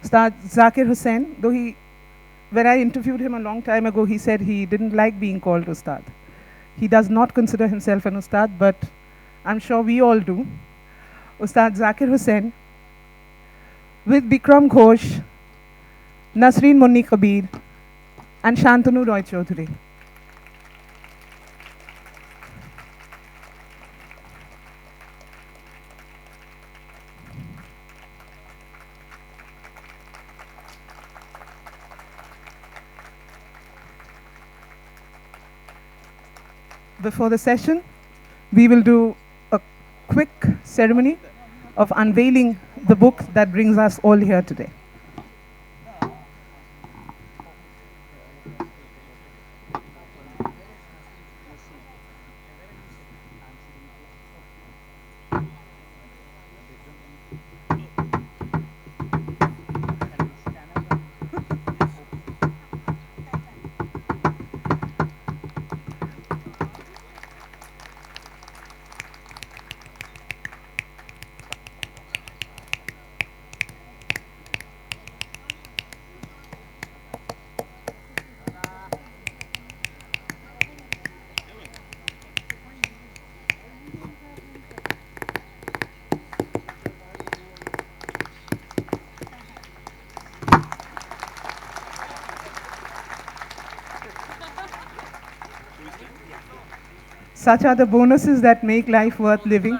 Ustad Zakir Hussain, when I interviewed him a long time ago, he said he didn't like being called Ustad. He does not consider himself an Ustad, but I'm sure we all do. Ustad Zakir Hussain, with Bickram Ghosh, Nasreen Munni Kabir, and Shantanu Roy Chaudhuri. Before the session, we will do a quick ceremony of unveiling the book that brings us all here today. Such are the bonuses that make life worth living.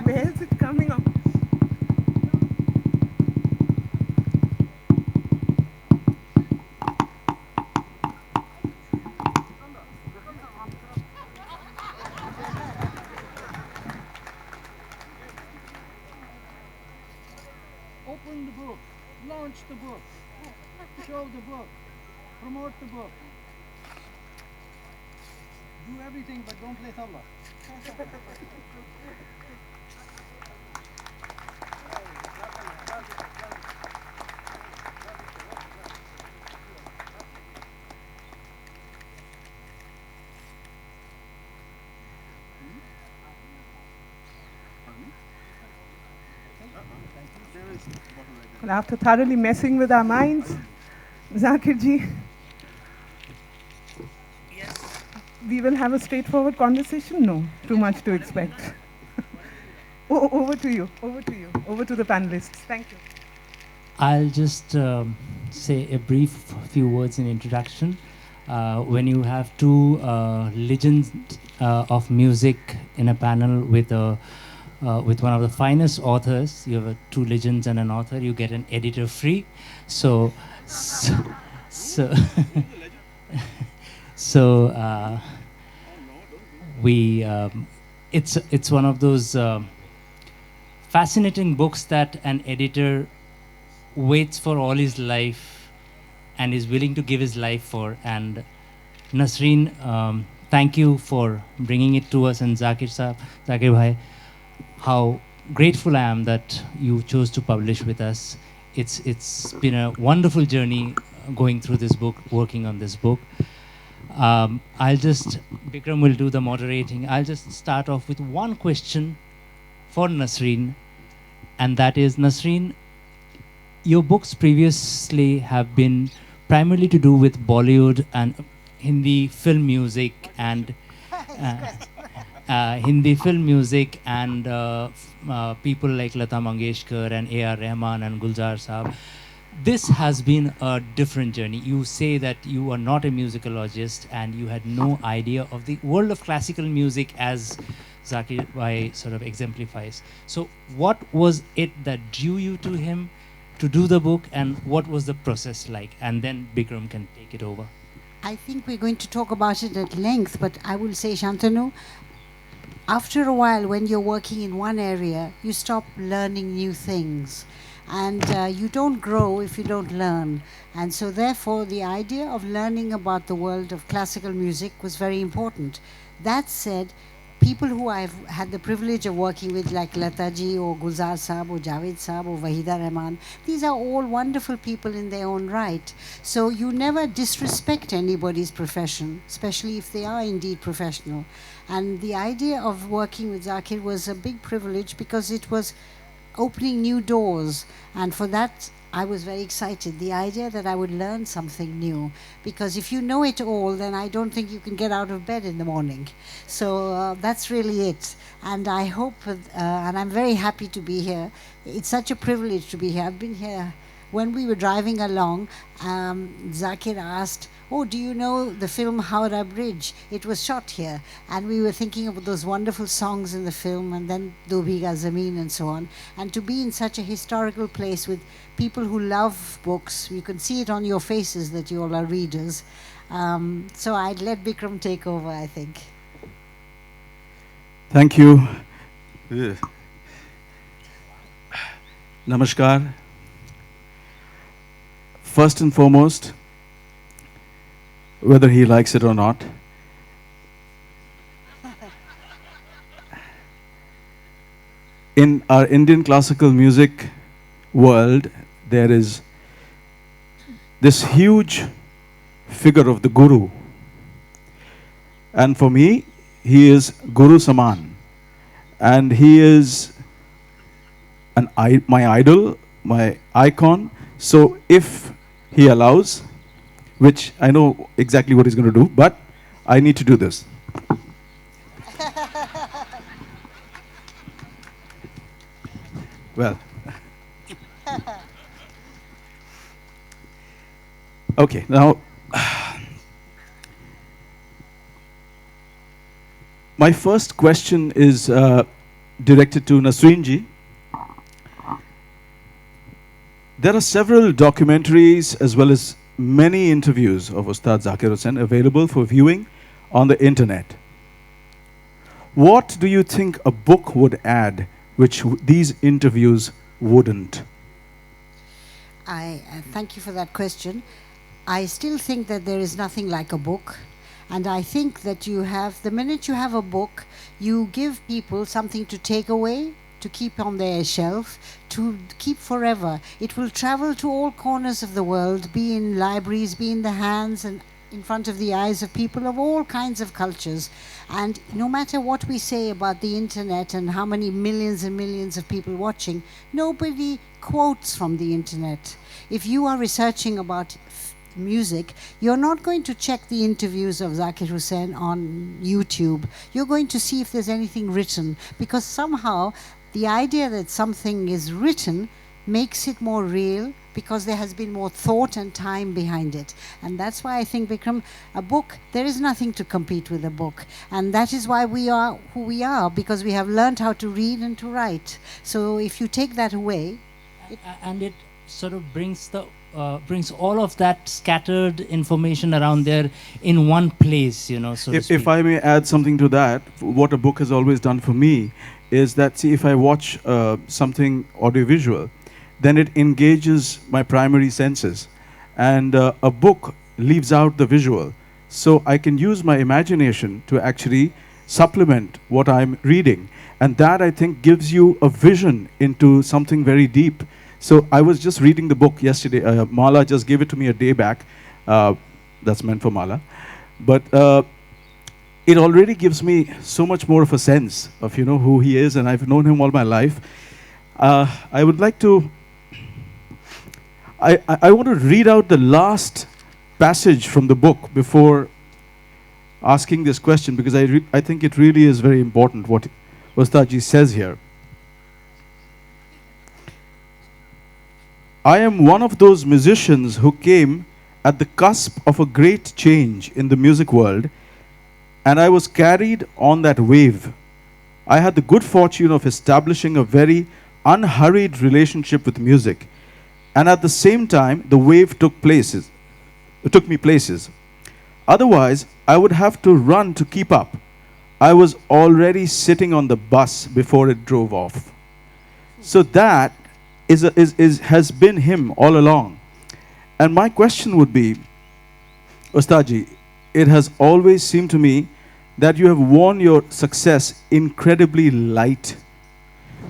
Where is it coming up? Open the book, launch the book, show the book, promote the book. Do everything but don't play tabla. Well, after thoroughly messing with our minds, Zakir ji, we will have a straightforward conversation? No, too much to expect. Over to you, over to the panelists. Thank you. I'll just say a brief few words in introduction. When you have two legends of music in a panel with one of the finest authors, you have two legends and an author, you get an editor free. So we it's one of those fascinating books that an editor waits for all his life and is willing to give his life for. And Nasreen, thank you for bringing it to us, and Zakir Bhai, how grateful I am that you chose to publish with us. It's been a wonderful journey going through this book, working on this book. Bickram will do the moderating. I'll just start off with one question for Nasreen, and that is, Nasreen, your books previously have been primarily to do with Bollywood and Hindi film music and people like Lata Mangeshkar and A.R. Rahman and Gulzar Saab. This has been a different journey. You say that you are not a musicologist and you had no idea of the world of classical music, as Zakir Bhai sort of exemplifies. So what was it that drew you to him to do the book, and what was the process like? And then Bickram can take it over. I think we're going to talk about it at length, but I will say, Shantanu, after a while, when you're working in one area, you stop learning new things. And you don't grow if you don't learn. And so therefore, the idea of learning about the world of classical music was very important. That said, people who I've had the privilege of working with, like Lataji or Gulzar Saab or Javed Saab or Wahida Rahman, these are all wonderful people in their own right. So you never disrespect anybody's profession, especially if they are indeed professional. And the idea of working with Zakir was a big privilege because it was opening new doors, and for that I was very excited. The idea that I would learn something new, because if you know it all, then I don't think you can get out of bed in the morning. So that's really it. And I hope, and I'm very happy to be here. It's such a privilege to be here. I've been here. When we were driving along, Zakir asked, "Oh, do you know the film Howrah Bridge? It was shot here." And we were thinking of those wonderful songs in the film, and then Do Bhiga Zameen and so on. And to be in such a historical place with people who love books, you can see it on your faces that you all are readers. So I'd let Bickram take over, I think. Thank you. Namaskar. First and foremost, whether he likes it or not, in our Indian classical music world, there is this huge figure of the Guru. And for me, he is Guru Saman. And he is my idol, my icon. So if he allows, which I know exactly what he's going to do, but I need to do this. Well. Okay, now, my first question is directed to Nasreen ji. There are several documentaries as well as many interviews of Ustad Zakir Hussain available for viewing on the internet. What do you think a book would add which these interviews wouldn't? I thank you for that question. I still think that there is nothing like a book. And I think that the minute you have a book, you give people something to take away, to keep on their shelf, to keep forever. It will travel to all corners of the world, be in libraries, be in the hands and in front of the eyes of people of all kinds of cultures. And no matter what we say about the internet and how many millions and millions of people watching, nobody quotes from the internet. If you are researching about music, you're not going to check the interviews of Zakir Hussain on YouTube. You're going to see if there's anything written, because somehow the idea that something is written makes it more real, because there has been more thought and time behind it. And that's why I think, Bickram, a book, there is nothing to compete with a book. And that is why we are who we are, because we have learned how to read and to write. So if you take that away... And it sort of brings all of that scattered information around there in one place, you know, so to speak. If I may add something to that, what a book has always done for me is that, see, if I watch something audiovisual, then it engages my primary senses. And a book leaves out the visual. So I can use my imagination to actually supplement what I'm reading. And that, I think, gives you a vision into something very deep. So I was just reading the book yesterday. Mala just gave it to me a day back. That's meant for Mala. But it already gives me so much more of a sense of, you know, who he is, and I've known him all my life. I would like to... I want to read out the last passage from the book before asking this question, because I think it really is very important what Ustadji says here. I am one of those musicians who came at the cusp of a great change in the music world, and I was carried on that wave. I had the good fortune of establishing a very unhurried relationship with music, and at the same time, the wave took me places. Otherwise, I would have to run to keep up. I was already sitting on the bus before it drove off. So that has been him all along. And my question would be, Ustadji, it has always seemed to me that you have worn your success incredibly light.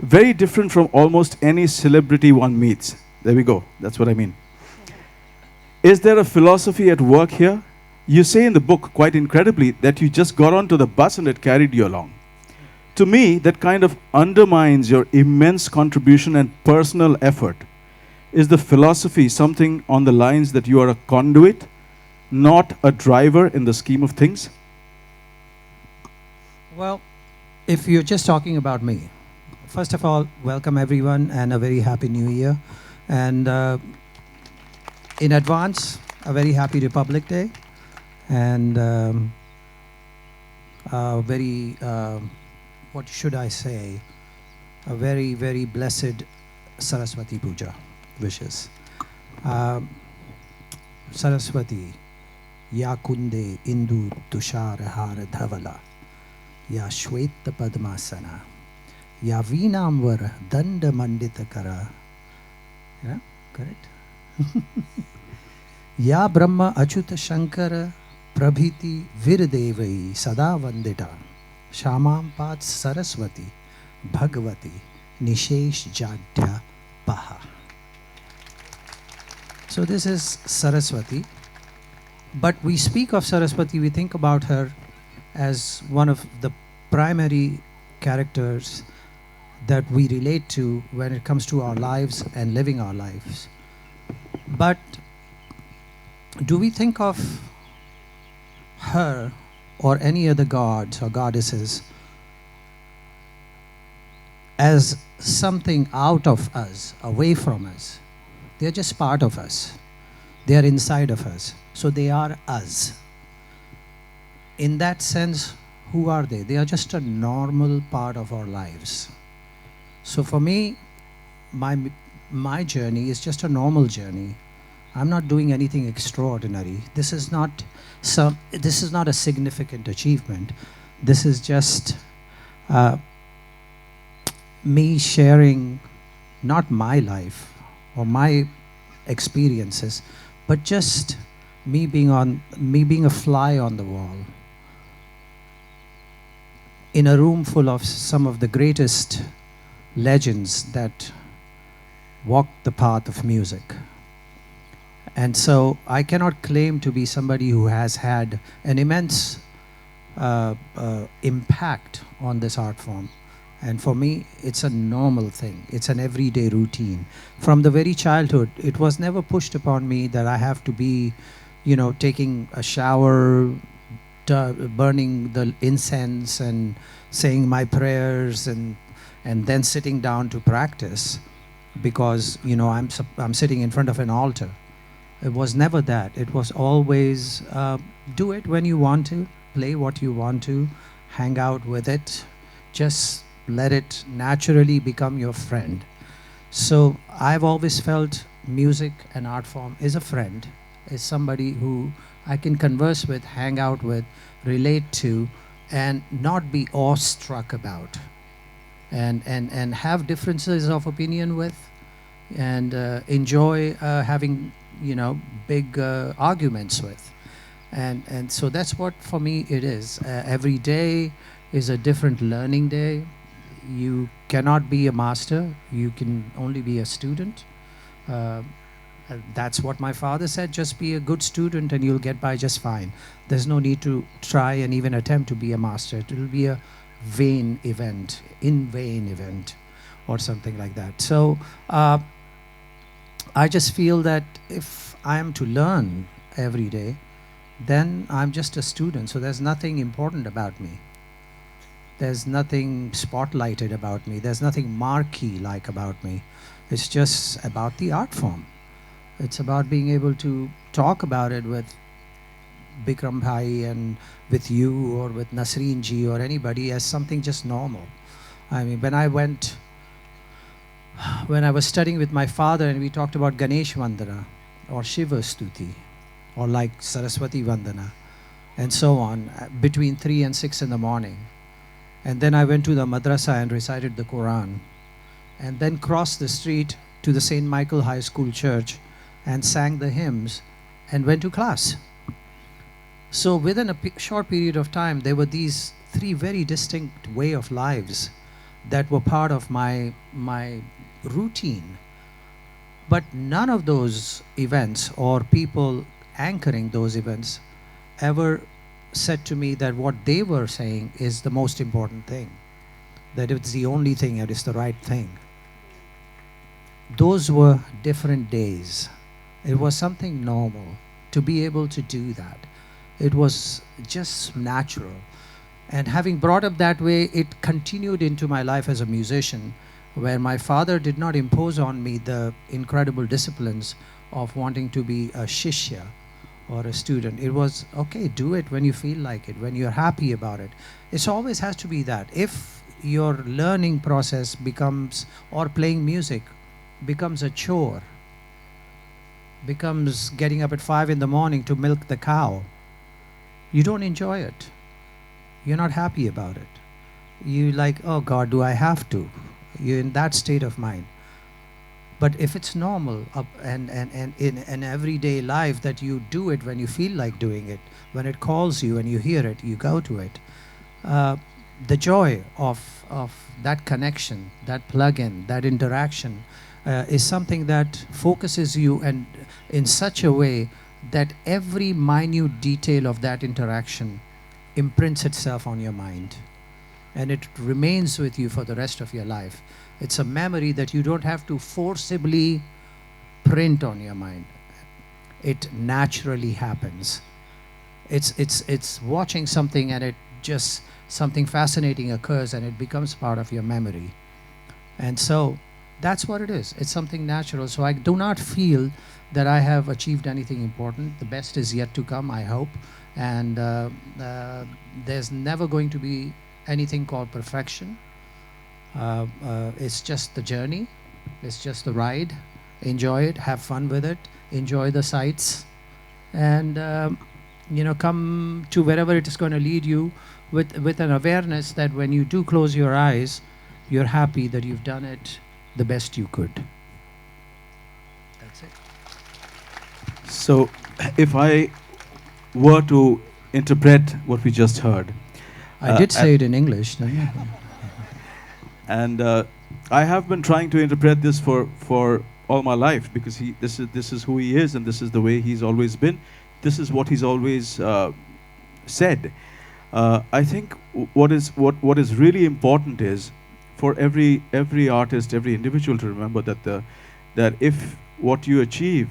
Very different from almost any celebrity one meets. There we go. That's what I mean. Is there a philosophy at work here? You say in the book, quite incredibly, that you just got onto the bus and it carried you along. To me, that kind of undermines your immense contribution and personal effort. Is the philosophy something on the lines that you are a conduit, not a driver in the scheme of things? Well, if you're just talking about me, first of all, welcome everyone and a very happy new year. And in advance, a very happy Republic Day. And very, what should I say? A very, very blessed Saraswati Puja wishes. Saraswati, Ya Kunde Indu Tushar Har Dhavala, Ya Shweta Padmasana, Ya Veenamvar Danda Mandita Kara. Yeah, correct? Ya Brahma Achyuta Shankara Prabhiti Virdevai Sada Vandita Shamam Pad Saraswati Bhagavati Nishesh Jadya Paha. So this is Saraswati. But we speak of Saraswati, we think about her as one of the primary characters that we relate to when it comes to our lives and living our lives. But do we think of her or any other gods or goddesses as something out of us, away from us? They're just part of us. They are inside of us. So they are us. In that sense, who are they? They are just a normal part of our lives. So for me, my journey is just a normal journey. I'm not doing anything extraordinary. This is not a significant achievement. This is just me sharing not my life or my experiences, but just me being a fly on the wall in a room full of some of the greatest legends that walked the path of music. And so I cannot claim to be somebody who has had an immense impact on this art form. And for me, it's a normal thing. It's an everyday routine. From the very childhood, it was never pushed upon me that I have to be, taking a shower, burning the incense and saying my prayers and then sitting down to practice because, I'm sitting in front of an altar. It was never that. It was always do it when you want to, play what you want to, hang out with it, just let it naturally become your friend. So I've always felt music and art form is a friend, is somebody who I can converse with, hang out with, relate to, and not be awestruck about, and have differences of opinion with, and enjoy having big arguments with. And so that's what for me it is. Every day is a different learning day. You cannot be a master, you can only be a student. That's what my father said, just be a good student and you'll get by just fine. There's no need to try and even attempt to be a master. It will be a vain event, in vain event, or something like that. So I just feel that if I am to learn every day, then I'm just a student, so there's nothing important about me. There's nothing spotlighted about me. There's nothing marquee-like about me. It's just about the art form. It's about being able to talk about it with Bickram Bhai and with you or with Nasreen ji or anybody as something just normal. I mean, when I was studying with my father and we talked about Ganesh Vandana or Shiva Stuti or like Saraswati Vandana and so on between 3 and 6 in the morning. And then I went to the madrasa and recited the Quran and then crossed the street to the St. Michael High School Church and sang the hymns and went to class. So within a short period of time, there were these three very distinct way of lives that were part of my routine. But none of those events or people anchoring those events ever said to me that what they were saying is the most important thing, that it's the only thing and it's the right thing. Those were different days. It was something normal to be able to do that. It was just natural. And having brought up that way, it continued into my life as a musician, where my father did not impose on me the incredible disciplines of wanting to be a shishya or a student. It was, okay, do it when you feel like it, when you're happy about it. It always has to be that. If your learning process becomes, or playing music, becomes a chore, becomes getting up at 5 in the morning to milk the cow, you don't enjoy it. You're not happy about it. You like, oh God, do I have to? You're in that state of mind. But if it's normal and in an everyday life that you do it when you feel like doing it, when it calls you and you hear it, you go to it. The joy of that connection, that plug-in, that interaction is something that focuses you and in such a way that every minute detail of that interaction imprints itself on your mind, and it remains with you for the rest of your life. It's a memory that you don't have to forcibly print on your mind. It naturally happens. It's watching something and it just, something fascinating occurs and it becomes part of your memory. And so that's what it is. It's something natural. So I do not feel that I have achieved anything important. The best is yet to come, I hope. And there's never going to be anything called perfection. It's just the journey. It's just the ride. Enjoy it, have fun with it, enjoy the sights, and come to wherever it is going to lead you with an awareness that when you do close your eyes, you're happy that you've done it the best you could. That's it. So, if I were to interpret what we just heard, I did say it in English, didn't I? and I have been trying to interpret this for all my life, because this is who he is, and this is the way he's always been. This is what he's always said. I think what is really important is for every artist, every individual to remember that if what you achieve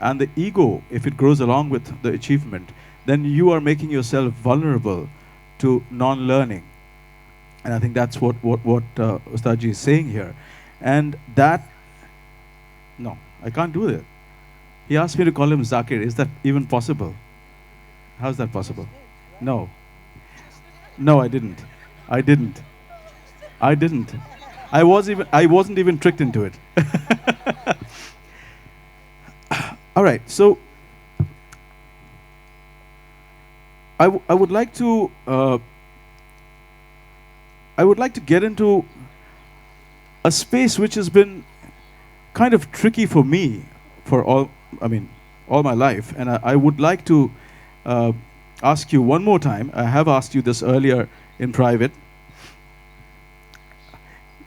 and the ego, if it grows along with the achievement, then you are making yourself vulnerable to non-learning. And I think that's what Ustadji is saying here. And that, no, I can't do that. He asked me to call him Zakir. Is that even possible? How is that possible? No. No, I didn't. I wasn't even tricked into it. All right, so I would like to get into a space which has been kind of tricky for me for all my life, and I would like to ask you one more time. I have asked you this earlier in private.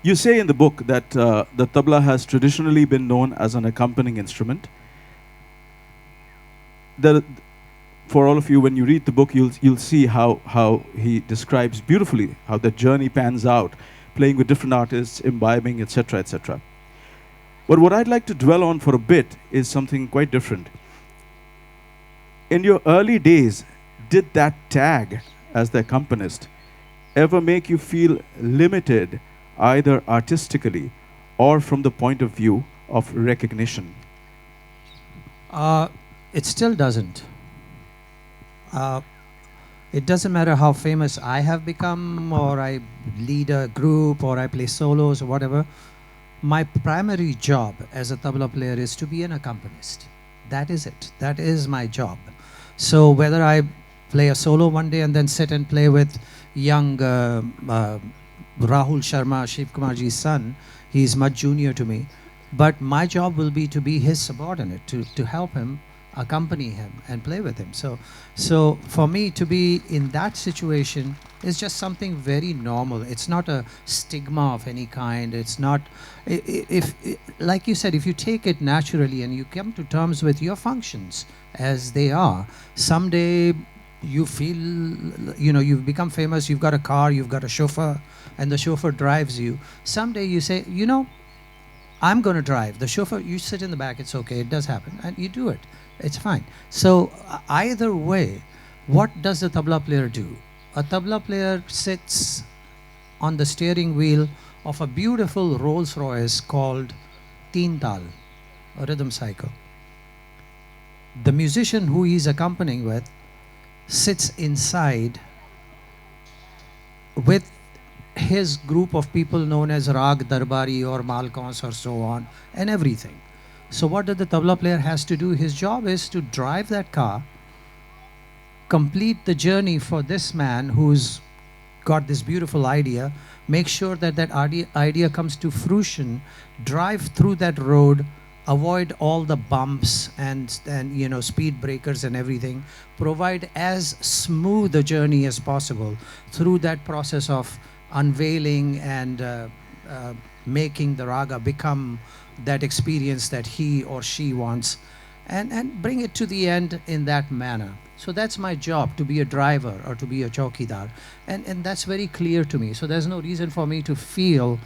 You say in the book that the tabla has traditionally been known as an accompanying instrument. For all of you, when you read the book, you'll see how he describes beautifully how the journey pans out, playing with different artists, imbibing, etc., etc. But what I'd like to dwell on for a bit is something quite different. In your early days, did that tag as the accompanist ever make you feel limited, either artistically or from the point of view of recognition? It still doesn't. It doesn't matter how famous I have become, or I lead a group, or I play solos, or whatever. My primary job as a tabla player is to be an accompanist. That is it. That is my job. So whether I play a solo one day and then sit and play with young Rahul Sharma, Shiv Kumarji's son, he's much junior to me. But my job will be to be his subordinate, to help him accompany him and play with him. So for me to be in that situation is just something very normal. It's not a stigma of any kind. It's not, like you said, if you take it naturally and you come to terms with your functions as they are, someday you feel, you've become famous, you've got a car, you've got a chauffeur, and the chauffeur drives you. Someday you say, I'm going to drive. The chauffeur, you sit in the back, it's okay, it does happen, and you do it. It's fine. So either way, what does the tabla player do? A tabla player sits on the steering wheel of a beautiful Rolls Royce called Teen Tal, a rhythm cycle. The musician who he's accompanying with sits inside with his group of people known as Rag Darbari or Malkons or so on and everything. So what does the tabla player has to do? His job is to drive that car, complete the journey for this man who's got this beautiful idea, make sure that that idea comes to fruition, drive through that road, avoid all the bumps and speed breakers and everything, provide as smooth a journey as possible through that process of unveiling and making the raga become that experience that he or she wants, and bring it to the end in that manner. So that's my job, to be a driver or to be a chowkidar, and that's very clear to me. So there's no reason for me to feel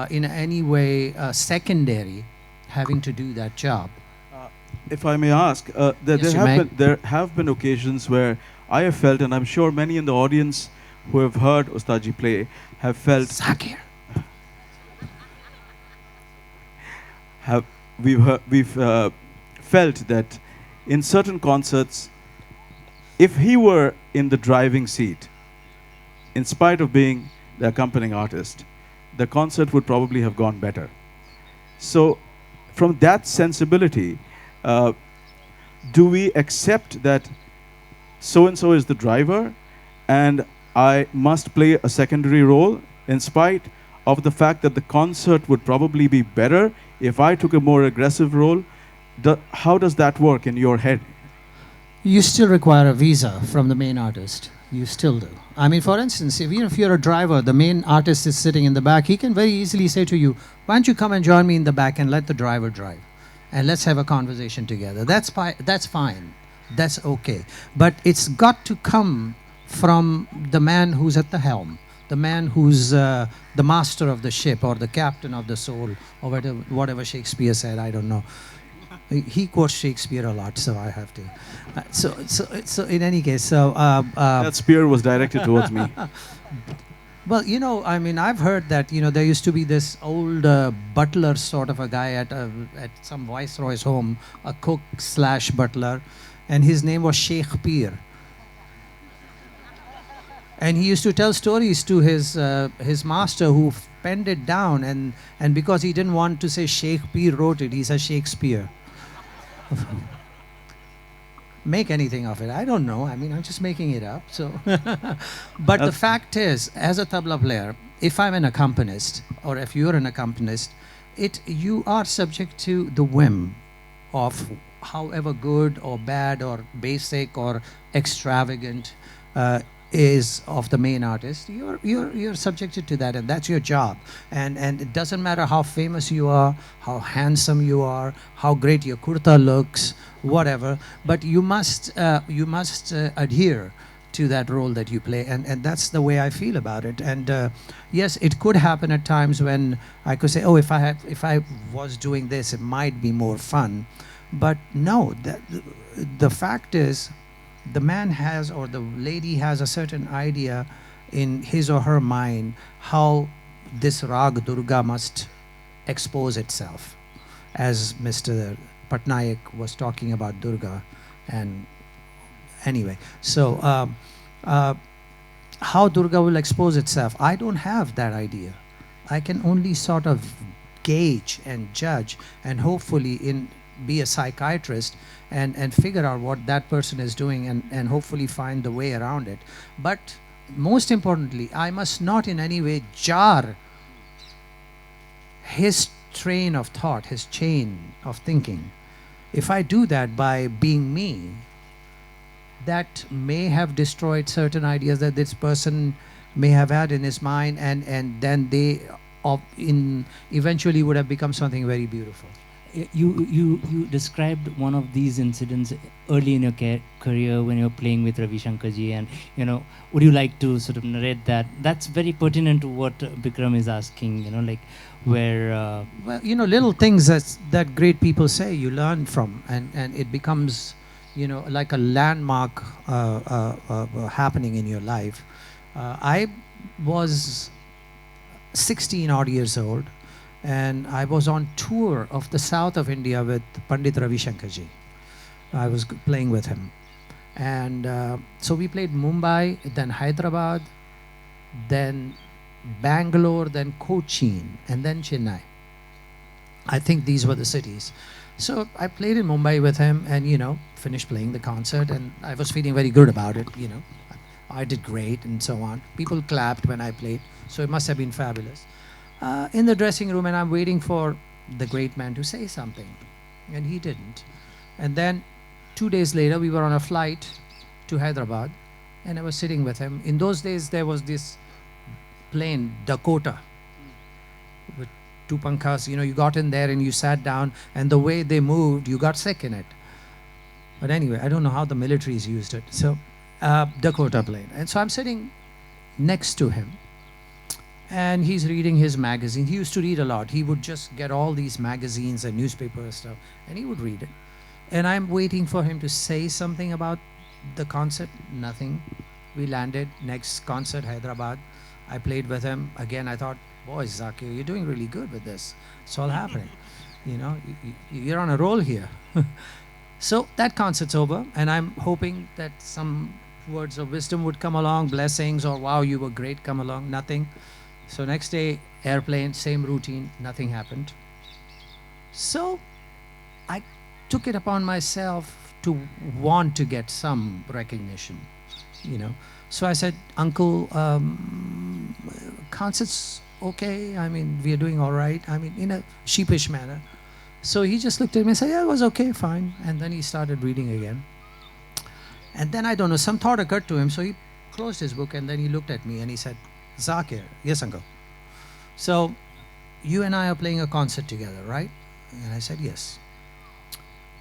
in any way secondary having to do that job. If I may ask, there have been occasions where I have felt, and I'm sure many in the audience who have heard Ustadji play have felt. Zakir. We've felt that in certain concerts, if he were in the driving seat, in spite of being the accompanying artist, the concert would probably have gone better. So, from that sensibility, do we accept that so-and-so is the driver and I must play a secondary role in spite of the fact that the concert would probably be better if I took a more aggressive role? How does that work in your head? You still require a visa from the main artist. You still do. I mean, for instance, if you're a driver, the main artist is sitting in the back, he can very easily say to you, why don't you come and join me in the back and let the driver drive? And let's have a conversation together. That's fine. That's okay. But it's got to come from the man who's at the helm, the man who's the master of the ship or the captain of the soul, or whatever Shakespeare said, I don't know. He quotes Shakespeare a lot, so I have to. So in any case, that spear was directed towards me. Well, I mean, I've heard that, there used to be this old butler sort of a guy at some viceroy's home, a cook/butler, and his name was Sheikh Peer. And he used to tell stories to his master, who penned it down, and because he didn't want to say Sheikh Peer wrote it, he said Shakespeare. Make anything of it. I don't know. I mean, I'm just making it up. So, but the fact is, as a tabla player, if I'm an accompanist, or if you're an accompanist, you are subject to the whim of however good or bad or basic or extravagant is of the main artist. You're subjected to that, and that's your job. And it doesn't matter how famous you are, how handsome you are, how great your kurta looks, whatever. But you must adhere to that role that you play, and that's the way I feel about it. And yes, it could happen at times when I could say, oh, if I was doing this, it might be more fun. But no, the fact is, the man has, or the lady has, a certain idea in his or her mind how this Rag Durga must expose itself, as Mr. Patnaik was talking about Durga. And anyway, so how Durga will expose itself, I don't have that idea. I can only sort of gauge and judge, and hopefully be a psychiatrist and figure out what that person is doing, and hopefully find the way around it. But most importantly, I must not in any way jar his train of thought, his chain of thinking. If I do that by being me, that may have destroyed certain ideas that this person may have had in his mind, and then they eventually would have become something very beautiful. You described one of these incidents early in your career when you were playing with Ravi Shankar ji, and would you like to sort of narrate that? That's very pertinent to what Bickram is asking, like where Well, little things that great people say, you learn from, and it becomes, like a landmark happening in your life. I was 16 odd years old, and I was on tour of the south of India with Pandit Ravi Shankar ji. I was playing with him. And so we played Mumbai, then Hyderabad, then Bangalore, then Cochin, and then Chennai. I think these were the cities. So I played in Mumbai with him, and finished playing the concert, and I was feeling very good about it. I did great and so on. People clapped when I played, so it must have been fabulous. In the dressing room, and I'm waiting for the great man to say something, and he didn't. And then 2 days later, we were on a flight to Hyderabad, and I was sitting with him. In those days, there was this plane, Dakota, with 2 pankhas. You got in there and you sat down, and the way they moved, you got sick in it. But anyway, I don't know how the militaries used it. So, Dakota plane. And so I'm sitting next to him, and he's reading his magazine. He used to read a lot. He would just get all these magazines and newspaper stuff, and he would read it. And I'm waiting for him to say something about the concert. Nothing. We landed. Next concert, Hyderabad. I played with him. Again, I thought, boy, Zakir, you're doing really good with this. It's all happening. You're on a roll here. So that concert's over, and I'm hoping that some words of wisdom would come along, blessings, or wow, you were great, come along. Nothing. So next day, airplane, same routine, nothing happened. So I took it upon myself to want to get some recognition, So I said, Uncle, concert's okay. I mean, we are doing all right. I mean, in a sheepish manner. So he just looked at me and said, yeah, it was okay, fine. And then he started reading again. And then, I don't know, some thought occurred to him. So he closed his book, and then he looked at me and he said, Zakir, yes, uncle. So you and I are playing a concert together, right? And I said, yes.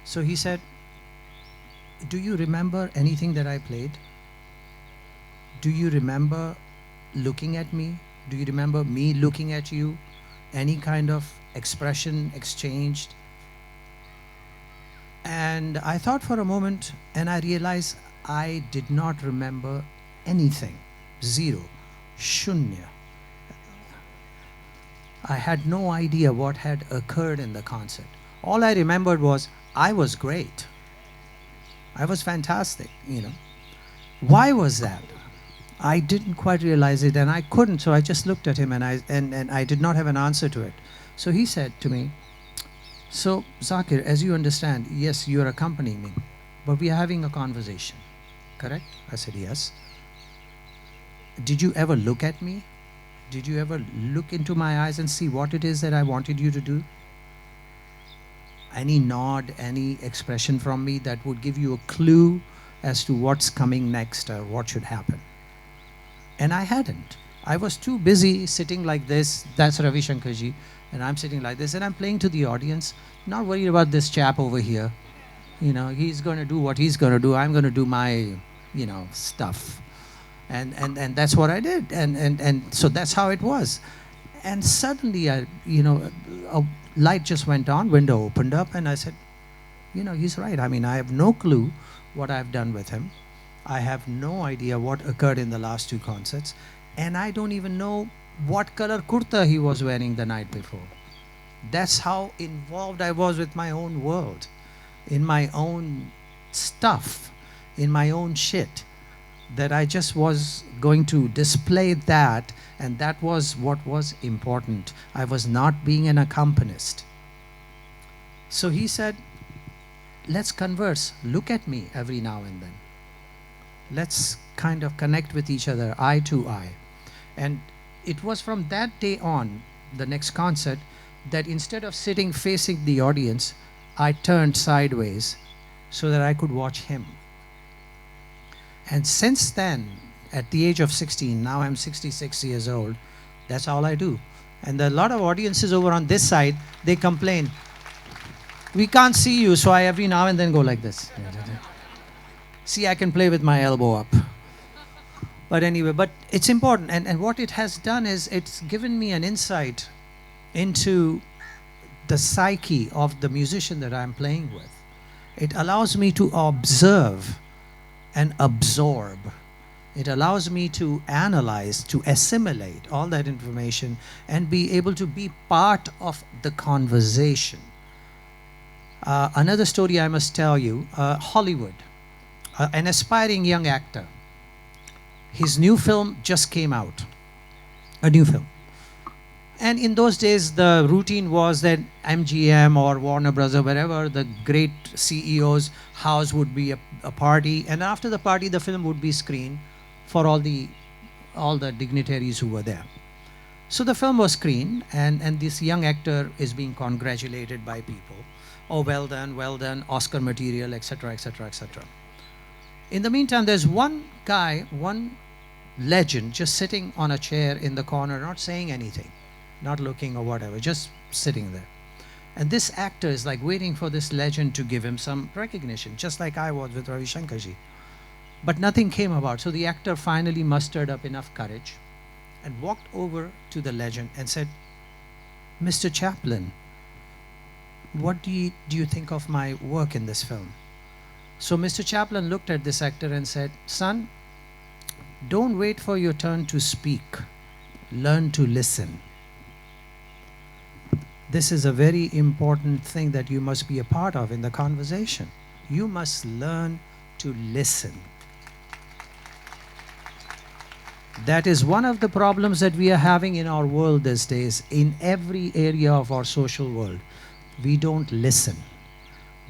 So he said, do you remember anything that I played? Do you remember looking at me? Do you remember me looking at you? Any kind of expression exchanged? And I thought for a moment, and I realized I did not remember anything. Zero. Shunya. I had no idea what had occurred in the concert. All I remembered was I was great. I was fantastic, Why was that? I didn't quite realize it, and I couldn't, so I just looked at him, and I did not have an answer to it. So he said to me, so Zakir, as you understand, yes, you are accompanying me, but we are having a conversation, correct? I said, yes. Did you ever look at me? Did you ever look into my eyes and see what it is that I wanted you to do? Any nod, any expression from me that would give you a clue as to what's coming next or what should happen? And I hadn't. I was too busy sitting like this. That's Ravi Shankar ji. And I'm sitting like this, and I'm playing to the audience, not worried about this chap over here. He's going to do what he's going to do. I'm going to do my, stuff. And that's what I did. And so that's how it was. And suddenly, a light just went on, window opened up, and I said, he's right. I mean, I have no clue what I've done with him. I have no idea what occurred in the last 2 concerts. And I don't even know what color kurta he was wearing the night before. That's how involved I was with my own world, in my own stuff, in my own shit, that I just was going to display that, and that was what was important. I was not being an accompanist. So he said, let's converse. Look at me every now and then. Let's kind of connect with each other, eye to eye. And it was from that day on, the next concert, that instead of sitting facing the audience, I turned sideways so that I could watch him. And since then, at the age of 16, now I'm 66 years old, that's all I do. And a lot of audiences over on this side, they complain, we can't see you, so I every now and then go like this. See, I can play with my elbow up. But anyway, but it's important. And what it has done is it's given me an insight into the psyche of the musician that I'm playing with. It allows me to observe and absorb. It allows me to analyze, to assimilate all that information and be able to be part of the conversation. Another story I must tell you, Hollywood, an aspiring young actor. His new film just came out, a new film. And in those days, the routine was that MGM or Warner Bros. Or wherever, the great CEO's house would be a party. And after the party, the film would be screened for all the dignitaries who were there. So the film was screened, and this young actor is being congratulated by people. Oh, well done, Oscar material, etc., etc., etc. In the meantime, there's one guy, one legend, just sitting on a chair in the corner, not saying anything, not looking or whatever, just sitting there. And this actor is like waiting for this legend to give him some recognition, just like I was with Ravi Shankarji. But nothing came about. So the actor finally mustered up enough courage and walked over to the legend and said, Mr. Chaplin, what do you think of my work in this film? So Mr. Chaplin looked at this actor and said, son, don't wait for your turn to speak. Learn to listen. This is a very important thing that you must be a part of in the conversation. You must learn to listen. That is one of the problems that we are having in our world these days, in every area of our social world. We don't listen.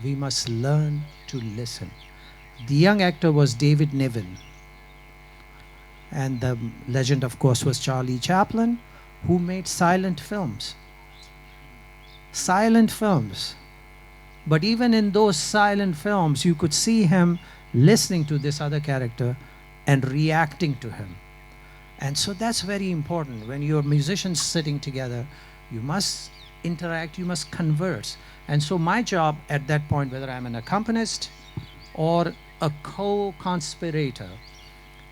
We must learn to listen. The young actor was David Niven. And the legend, of course, was Charlie Chaplin, who made silent films. Silent films. But even in those silent films, you could see him listening to this other character and reacting to him. And so that's very important. When you're musicians sitting together, you must interact, you must converse. And so my job at that point, whether I'm an accompanist or a co-conspirator,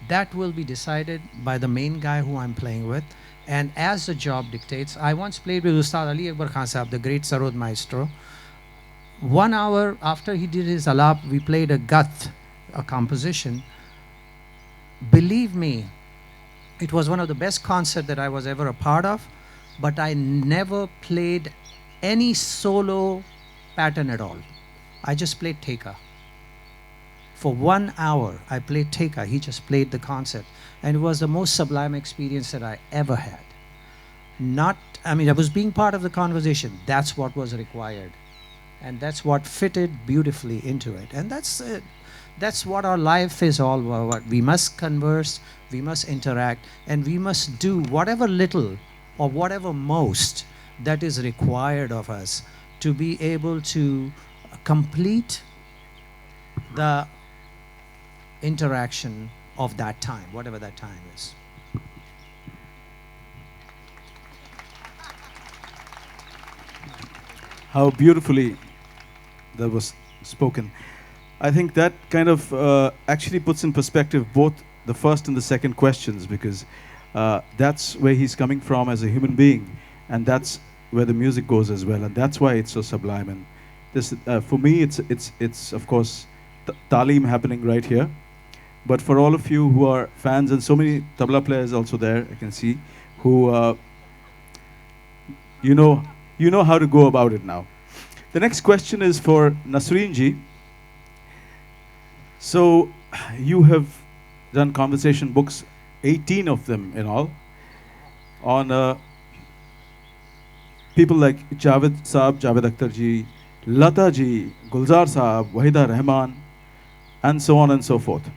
that will be decided by the main guy who I'm playing with. And as the job dictates, I once played with Ustad Ali Akbar Khan Sahab, the great Sarod maestro. 1 hour after he did his alap, we played a gath, a composition. Believe me, it was one of the best concerts that I was ever a part of, but I never played any solo pattern at all. I just played Theka. For 1 hour, I played Theka. He just played the concert. And it was the most sublime experience that I ever had. I was being part of the conversation. That's what was required. And that's what fitted beautifully into it. And that's what our life is all about. We must converse, we must interact, and we must do whatever little or whatever most that is required of us to be able to complete the interaction of that time, whatever that time is. How beautifully that was spoken. I think that kind of actually puts in perspective both the first and the second questions, because that's where he's coming from as a human being, and that's where the music goes as well, and that's why it's so sublime. And this, for me, it's of course talim happening right here. But for all of you who are fans, and so many tabla players also there, I can see, who you know how to go about it now. The next question is for Nasreen ji. So you have done conversation books, 18 of them in all, on people like Javed Saab, Javed Akhtar ji, Lata ji, Gulzar Saab, Wahida Rahman, and so on and so forth.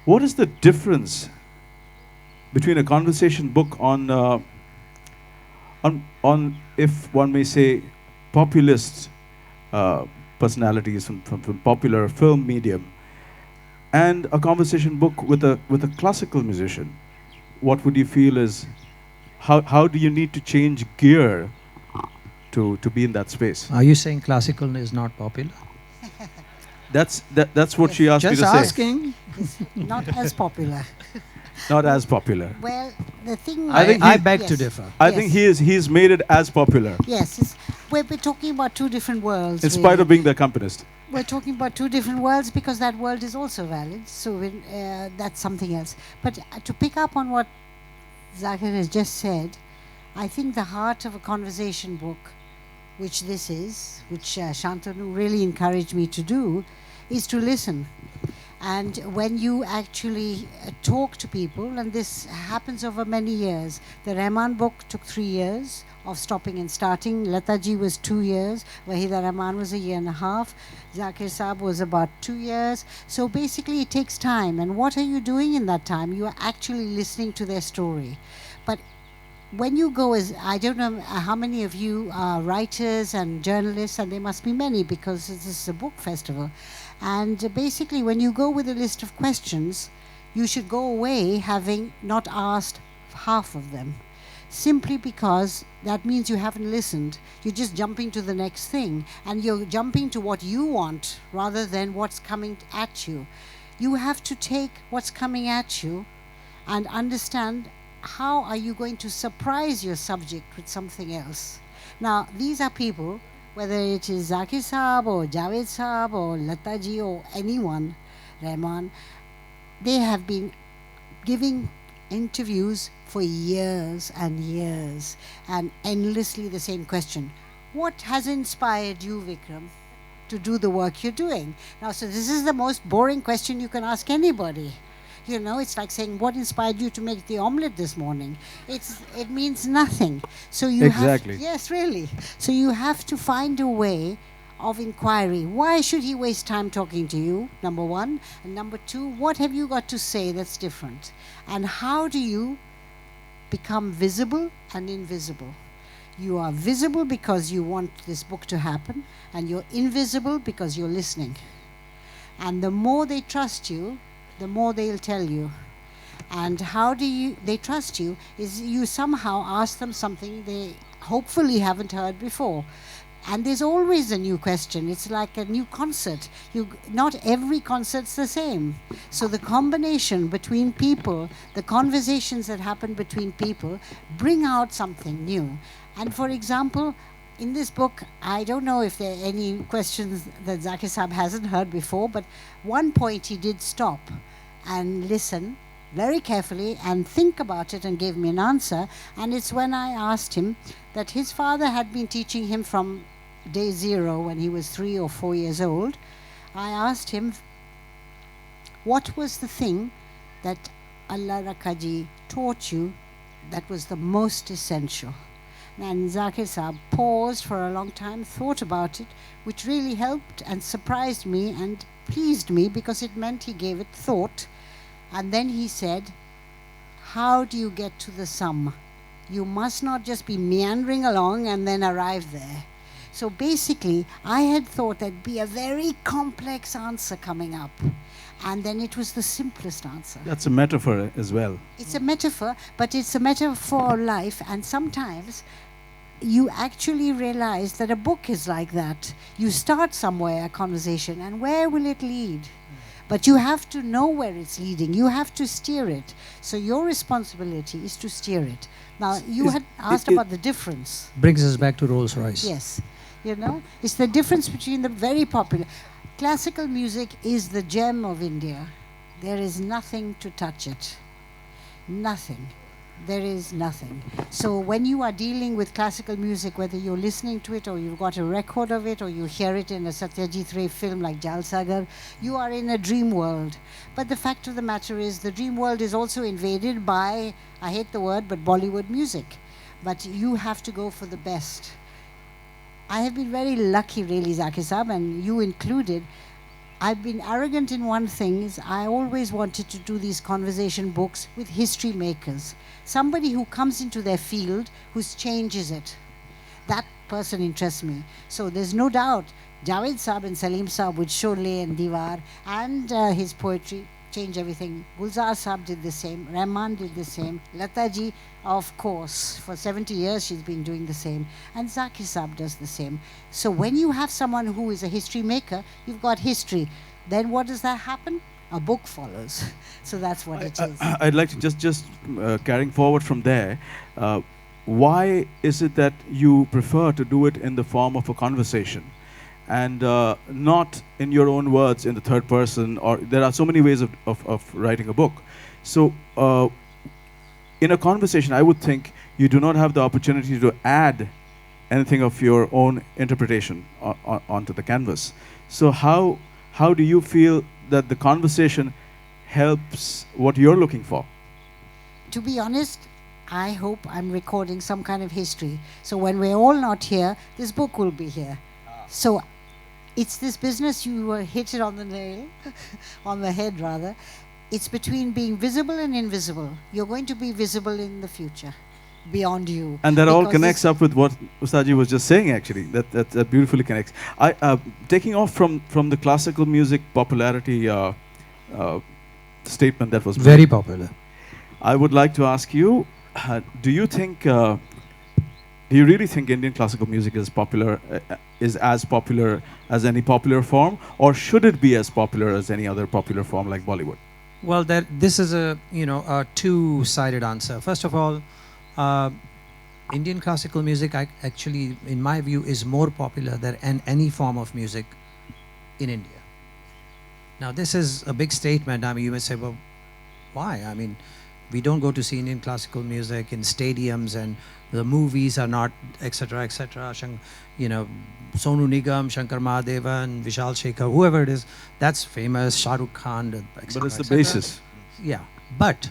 What is the difference between a conversation book on, if one may say, populist personalities from popular film medium, and a conversation book with a classical musician, what would you feel is how do you need to change gear to be in that space? Are you saying classical is not popular? That's what she asked me Just to say. asking. Not as popular. Not as popular. Well, the thing... I think I he- beg to Yes. differ. I think he's made it as popular Yes, we're talking about two different worlds. in spite really. of being the accompanist. We're talking about two different worlds because that world is also valid. So that's something else. But to pick up on what Zakir has just said, I think the heart of a conversation book, which this is, which Shantanu really encouraged me to do, is to listen. And when you actually talk to people, and this happens over many years. The Rahman book took 3 years of stopping and starting. Lataji was 2 years. Wahida Rahman was 1.5 years. Zakir Saab was about 2 years. So basically it takes time. And what are you doing in that time? You are actually listening to their story. But when you go as, I don't know how many of you are writers and journalists, and there must be many because this is a book festival. And basically when you go with a list of questions, you should go away having not asked half of them. Simply because that means you haven't listened. You're just jumping to the next thing. And you're jumping to what you want rather than what's coming at you. You have to take what's coming at you and understand how are you going to surprise your subject with something else. Now, these are people, whether it is Zakir Saab or Javed Saab or Lataji or anyone, Rahman, they have been giving interviews for years and years and endlessly the same question. What has inspired you, Bickram, to do the work you're doing? Now, so this is the most boring question you can ask anybody. You know, it's like saying, what inspired you to make the omelette this morning? It means nothing. So you Exactly. have, yes, really. So you have to find a way of inquiry. Why should he waste time talking to you, number one? And number two, what have you got to say that's different? And how do you become visible and invisible? You are visible because you want this book to happen, and you're invisible because you're listening. And the more they trust you, the more they'll tell you. And how do they trust you is you somehow ask them something they hopefully haven't heard before. And there's always a new question. It's like a new concert. Not every concert's the same. So the combination between people, the conversations that happen between people, bring out something new. And for example, in this book, I don't know if there are any questions that Zakir Saab hasn't heard before, but one point he did stop and listen very carefully and think about it and gave me an answer. And it's when I asked him that his father had been teaching him from day zero when he was 3 or 4 years old. I asked him, what was the thing that Allah Rakaji taught you that was the most essential? And Zakir Saab paused for a long time, thought about it, which really helped and surprised me and pleased me because it meant he gave it thought. And then he said, how do you get to the sum? You must not just be meandering along and then arrive there. So basically, I had thought there'd be a very complex answer coming up. And then it was the simplest answer. That's a metaphor as well. It's a metaphor, but it's a metaphor of life. And sometimes you actually realize that a book is like that. You start somewhere, a conversation, and where will it lead? But you have to know where it's leading. You have to steer it. So your responsibility is to steer it. Now, you had asked about the difference. Brings us back to Rolls Royce. Yes. You know, it's the difference between the very popular. Classical music is the gem of India. There is nothing to touch it. Nothing. There is nothing. So when you are dealing with classical music, whether you're listening to it or you've got a record of it or you hear it in a Satyajit Ray film like Jal Sagar, you are in a dream world. But the fact of the matter is the dream world is also invaded by, I hate the word, but Bollywood music. But you have to go for the best. I have been very lucky really, Zakir Saab, and you included. I've been arrogant in one thing, is I always wanted to do these conversation books with history makers. Somebody who comes into their field, who changes it. That person interests me. So there's no doubt Javed Saab and Salim Saab with Sholay and Diwar and his poetry change everything. Gulzar Saab did the same. Rahman did the same. Lata ji, of course, for 70 years she's been doing the same. And Zakir Saab does the same. So when you have someone who is a history maker, you've got history. Then what does that happen? A book follows. So that's what it is. I'd like to just carrying forward from there. Why is it that you prefer to do it in the form of a conversation and not in your own words in the third person? Or there are so many ways of writing a book. So in a conversation, I would think you do not have the opportunity to add anything of your own interpretation onto the canvas. So how do you feel that the conversation helps what you're looking for? To be honest, I hope I'm recording some kind of history. So when we're all not here, this book will be here. So it's this business, you hit it on the nail, on the head rather. It's between being visible and invisible. You're going to be visible in the future, beyond you. And that all connects up with what Ustadji was just saying, actually. That beautifully connects. Taking off from the classical music popularity statement that was made, Very popular. I would like to ask you, do you really think Indian classical music is as popular as any popular form, or should it be as popular as any other popular form like Bollywood? Well, this is a two-sided answer. First of all, Indian classical music actually, in my view, is more popular than any form of music in India. Now, this is a big statement. I mean, you may say, well, why? I mean, we don't go to see Indian classical music in stadiums, and the movies are not, etc., etc. Sonu Nigam, Shankar Mahadevan, Vishal Shekhar, whoever it is, that's famous. Shah Rukh Khan, etc. But it's the basis. Yeah, but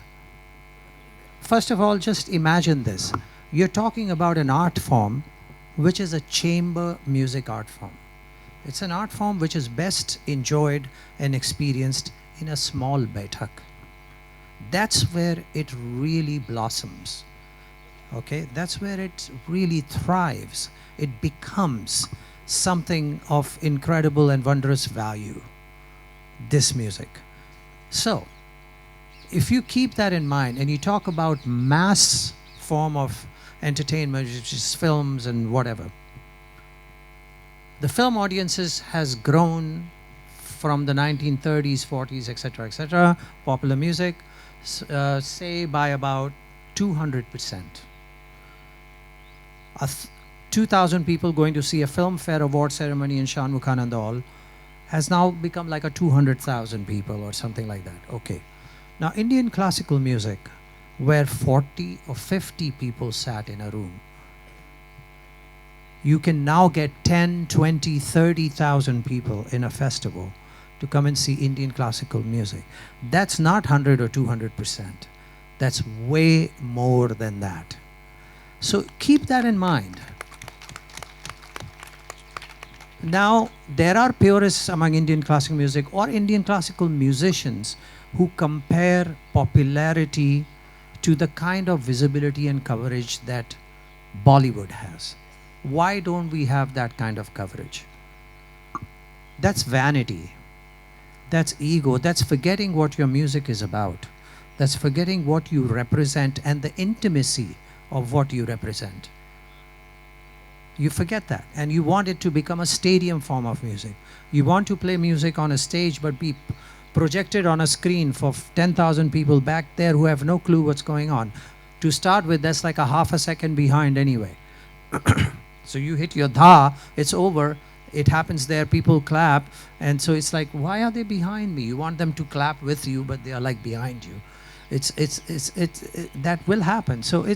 first of all, just imagine this. You're talking about an art form which is a chamber music art form. It's an art form which is best enjoyed and experienced in a small baitak. That's where it really blossoms. Okay, that's where it really thrives. It becomes something of incredible and wondrous value, this music. So, if you keep that in mind and you talk about mass form of entertainment, which is films and whatever, the film audiences has grown from the 1930s, 40s, etc., popular music, say by about 200%. 2,000 people going to see a Filmfare Award ceremony in Shanmukhan and all has now become like a 200,000 people or something like that. Okay. Now, Indian classical music, where 40 or 50 people sat in a room, you can now get 10, 20, 30,000 people in a festival to come and see Indian classical music. That's not 100 or 200%. That's way more than that. So keep that in mind. Now, there are purists among Indian classical music or Indian classical musicians who compare popularity to the kind of visibility and coverage that Bollywood has. Why don't we have that kind of coverage? That's vanity. That's ego. That's forgetting what your music is about. That's forgetting what you represent and the intimacy of what you represent. You forget that, and you want it to become a stadium form of music. You want to play music on a stage but be projected on a screen for 10,000 people back there who have no clue what's going on. To start with, that's like a half a second behind anyway. So you hit your dha, it's over, it happens there, people clap, and so it's like, why are they behind me? You want them to clap with you, but they are like behind you. That will happen. So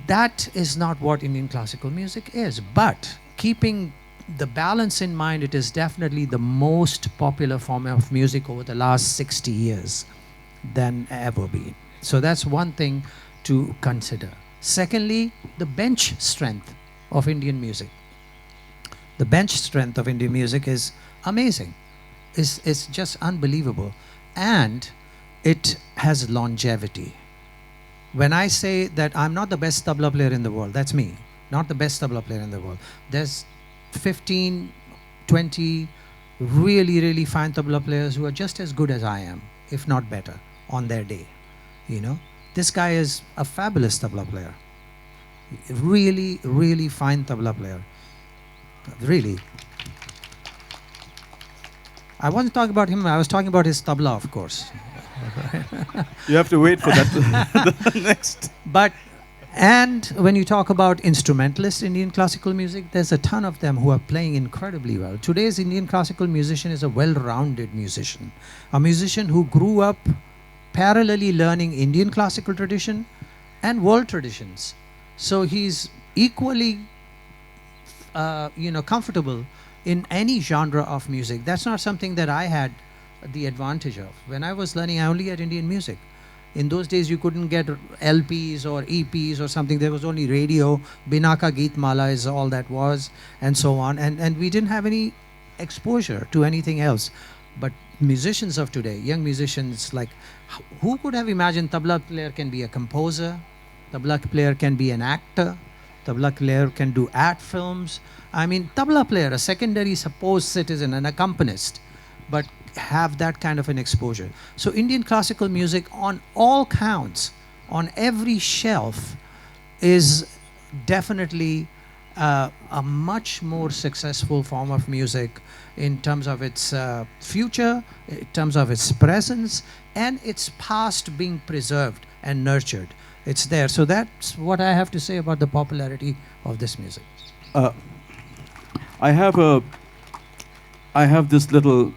that is not what Indian classical music is. But keeping the balance in mind, it is definitely the most popular form of music over the last 60 years than ever been. So that's one thing to consider. Secondly, the bench strength of Indian music. The bench strength of Indian music is amazing. It's just unbelievable. And it has longevity. When I say that I'm not the best tabla player in the world, that's me, not the best tabla player in the world. There's 15 20 really, really fine tabla players who are just as good as I am, if not better, on their day. You know, this guy is a fabulous tabla player. Really, really fine tabla player. Really. I wasn't talking about him, I was talking about his tabla, of course. You have to wait for that next. But, and when you talk about instrumentalists in Indian classical music, there's a ton of them who are playing incredibly well. Today's Indian classical musician is a well-rounded musician. A musician who grew up parallelly learning Indian classical tradition and world traditions. So he's equally, comfortable in any genre of music. That's not something that I had the advantage of. When I was learning, I only had Indian music. In those days, you couldn't get LPs or EPs or something. There was only radio. Binaka Geet Mala is all that was, and so on. And we didn't have any exposure to anything else. But musicians of today, young musicians, like, who could have imagined tabla player can be a composer, tabla player can be an actor, tabla player can do ad films. I mean, tabla player, a secondary supposed citizen, an accompanist, but have that kind of an exposure. So Indian classical music on all counts, on every shelf, is definitely a much more successful form of music in terms of its future, in terms of its presence, and its past being preserved and nurtured. It's there. So that's what I have to say about the popularity of this music. I have this little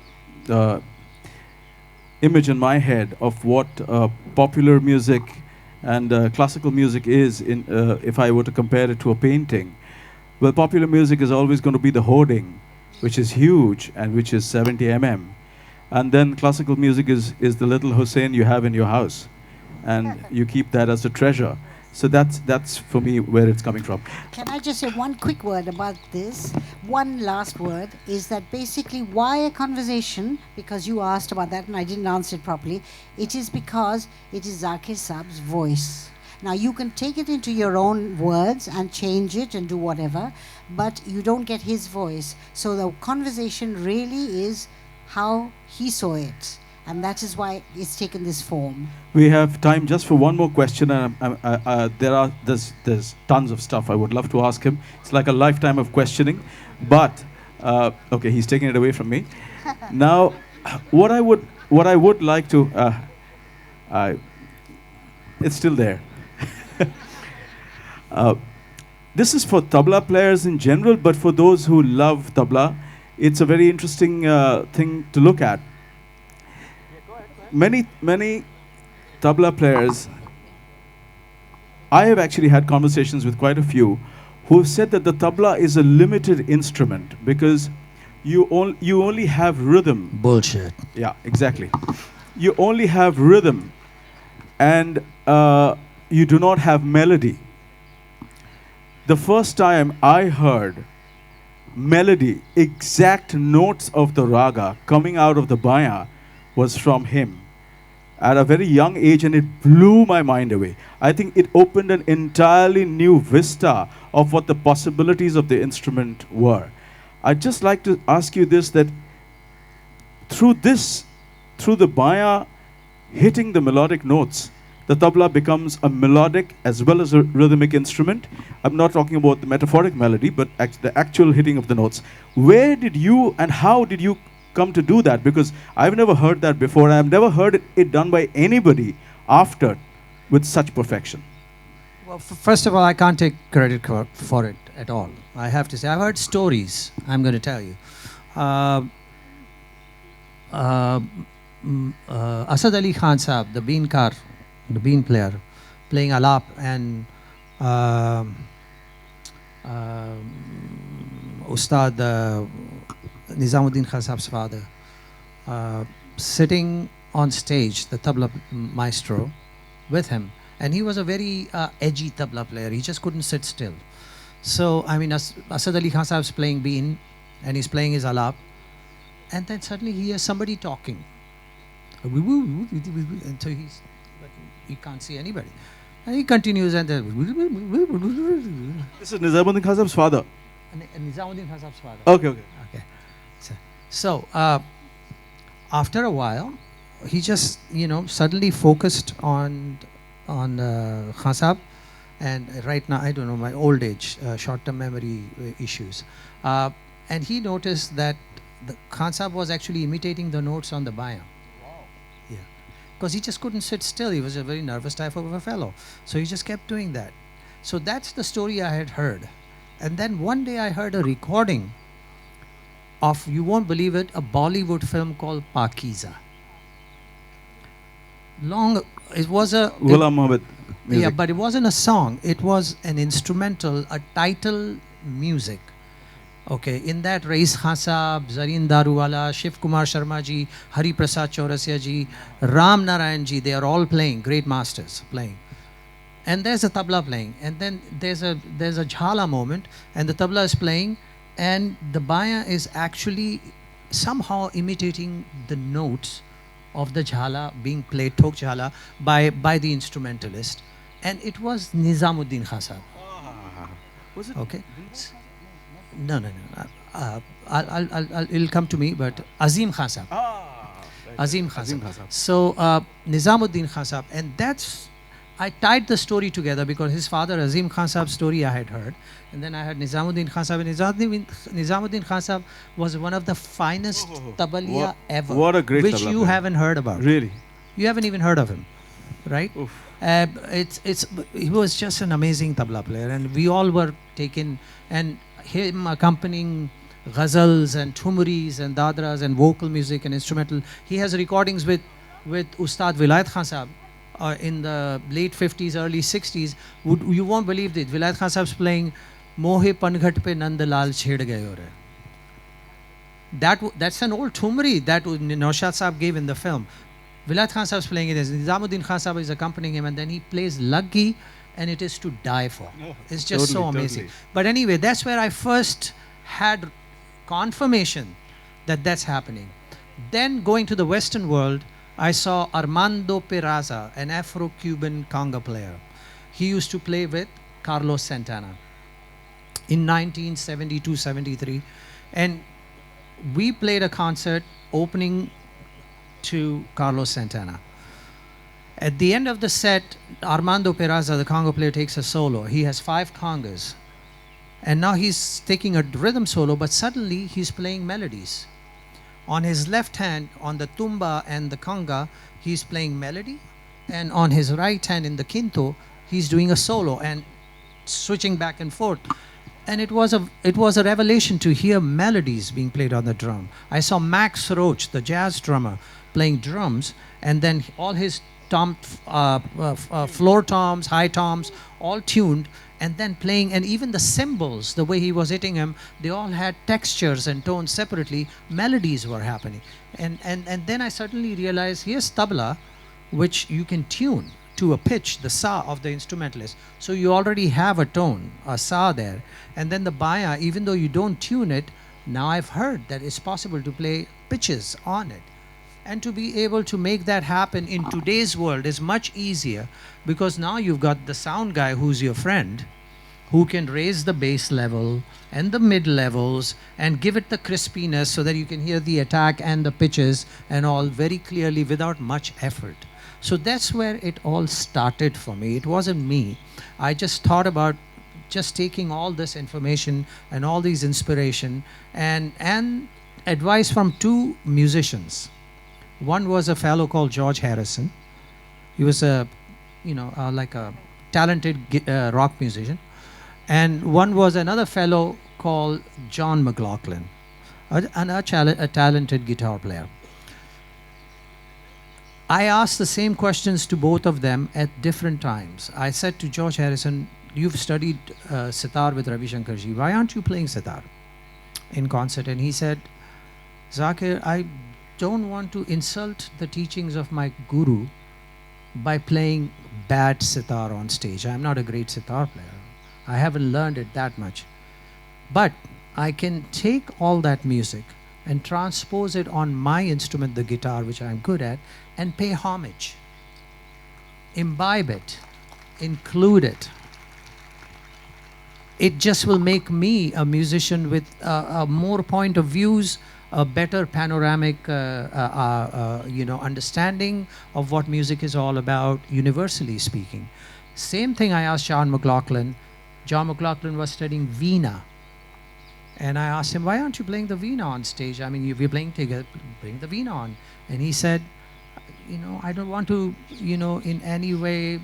image in my head of what popular music and classical music is in if I were to compare it to a painting. Well, popular music is always going to be the hoarding, which is huge and which is 70 mm. And then classical music is the little Hussain you have in your house. And you keep that as a treasure. So that's for me where it's coming from. Can I just say one quick word about this? One last word is that basically why a conversation, because you asked about that and I didn't answer it properly, it is because it is Zakir Saab's voice. Now you can take it into your own words and change it and do whatever, but you don't get his voice. So the conversation really is how he saw it. And that is why it's taken this form. We have time just for one more question. There's tons of stuff I would love to ask him. It's like a lifetime of questioning. But, okay, he's taking it away from me. Now, what I would like to, it's still there. This is for tabla players in general, but for those who love tabla, it's a very interesting thing to look at. Many tabla players, I have actually had conversations with quite a few who have said that the tabla is a limited instrument because you only have rhythm. Bullshit. Yeah, exactly. You only have rhythm and you do not have melody. The first time I heard melody, exact notes of the raga coming out of the baya was from him at a very young age, and it blew my mind away. I think it opened an entirely new vista of what the possibilities of the instrument were. I'd just like to ask you this, that through the baya hitting the melodic notes, the tabla becomes a melodic as well as a rhythmic instrument. I'm not talking about the metaphoric melody, but the actual hitting of the notes. Where did you and how did you come to do that? Because I've never heard that before. I've never heard it done by anybody after with such perfection. Well, first of all, I can't take credit for it at all. I have to say, I've heard stories, I'm going to tell you. Asad Ali Khan Saab, the bean player, playing alap, and Ustad Nizamuddin Khan Saab's father, sitting on stage, the tabla maestro, with him. And he was a very edgy tabla player. He just couldn't sit still. So, I mean, Asad Ali Khan Saab's playing bean, and he's playing his alap. And then suddenly he hears somebody talking. And so he can't see anybody. And he continues, and then this is Nizamuddin Khan Saab's father. Nizamuddin Khan Saab's father. Okay. So after a while, he just suddenly focused on Khan Sahab, and right now I don't know, my old age, short-term memory issues, and he noticed that the Khan Sahab was actually imitating the notes on the baya. Yeah, because he just couldn't sit still. He was a very nervous type of a fellow, so he just kept doing that. So that's the story I had heard, and then one day I heard a recording of, you won't believe it, a Bollywood film called Pakiza. It was a Ghulam Mohammed music. yeah, but it wasn't a song. It was an instrumental, a title music. Okay, in that Rais Khan Sahab, Zareen Daruwala, Shiv Kumar Sharma ji, Hari Prasad Chaurasia ji, Ram Narayan ji, they are all playing, great masters playing. And there's a tabla playing, and then there's a jhala moment, and the tabla is playing, and the baya is actually somehow imitating the notes of the jhala being played, Thok jhala, by the instrumentalist, and it was Nizamuddin Khan Sahab. Was it? Okay. No. It'll come to me, but Azim Khan Sahab. Right. Azim Khan Sahab. Khan Sahab. So Nizamuddin Khan Sahab, and I tied the story together because his father Azim Khan Sahab's story I had heard, and then I had Nizamuddin Khan Sahab. And Nizamuddin Khan Sahab was one of the finest tabaliya ever. What a great which tabla you player. haven't heard about. Really? You haven't even heard of him, right? Oof. He was just an amazing tabla player, and we all were taken, and him accompanying ghazals and thumuris and dadras and vocal music and instrumental. He has recordings with Ustad Vilayat Khan Sahab in the late 50s, early 60s. You won't believe it. Vilayat Khan Sahab's playing Mohe Panghat Pe Nandlal Chhed Gaye Ho Rahe. That's an old thumri that Naushad Sahab gave in the film. Vilayat Khan Sahab's playing it. Nizamuddin Khan Sahab is accompanying him, and then he plays Laggi, and it is to die for. It's just so amazing. Totally. But anyway, that's where I first had confirmation that that's happening. Then going to the Western world, I saw Armando Peraza, an Afro-Cuban conga player. He used to play with Carlos Santana in 1972-73, and we played a concert opening to Carlos Santana. At the end of the set, Armando Peraza, the conga player, takes a solo. He has 5 congas. And now he's taking a rhythm solo, but suddenly he's playing melodies. On his left hand, on the tumba and the conga, he's playing melody. And on his right hand, in the quinto, he's doing a solo and switching back and forth. And it was a revelation to hear melodies being played on the drum. I saw Max Roach, the jazz drummer, playing drums, and then all his floor toms, high toms, all tuned, and then playing, and even the cymbals, the way he was hitting them, they all had textures and tones separately. Melodies were happening, and then I suddenly realized, here's tabla, which you can tune to a pitch, the sa of the instrumentalist. So you already have a tone, a sa there, and then the baya, even though you don't tune it, now I've heard that it's possible to play pitches on it. And to be able to make that happen in today's world is much easier, because now you've got the sound guy who's your friend, who can raise the bass level and the mid levels and give it the crispiness so that you can hear the attack and the pitches and all very clearly without much effort. So that's where it all started for me. It wasn't me. I just thought about just taking all this information and all these inspiration and advice from 2 musicians. One was a fellow called George Harrison. He was like a talented rock musician. And one was another fellow called John McLaughlin, a talented guitar player. I asked the same questions to both of them at different times. I said to George Harrison, you've studied sitar with Ravi Shankar ji. Why aren't you playing sitar in concert? And he said, Zakir, I don't want to insult the teachings of my guru by playing bad sitar on stage. I'm not a great sitar player. I haven't learned it that much. But I can take all that music and transpose it on my instrument, the guitar, which I'm good at, and pay homage. Imbibe it. Include it. It just will make me a musician with more point of views, a better panoramic, understanding of what music is all about, universally speaking. Same thing I asked John McLaughlin. John McLaughlin was studying Veena. And I asked him, why aren't you playing the Veena on stage? I mean, we're playing together, bring the Veena on. And he said, I don't want to, in any way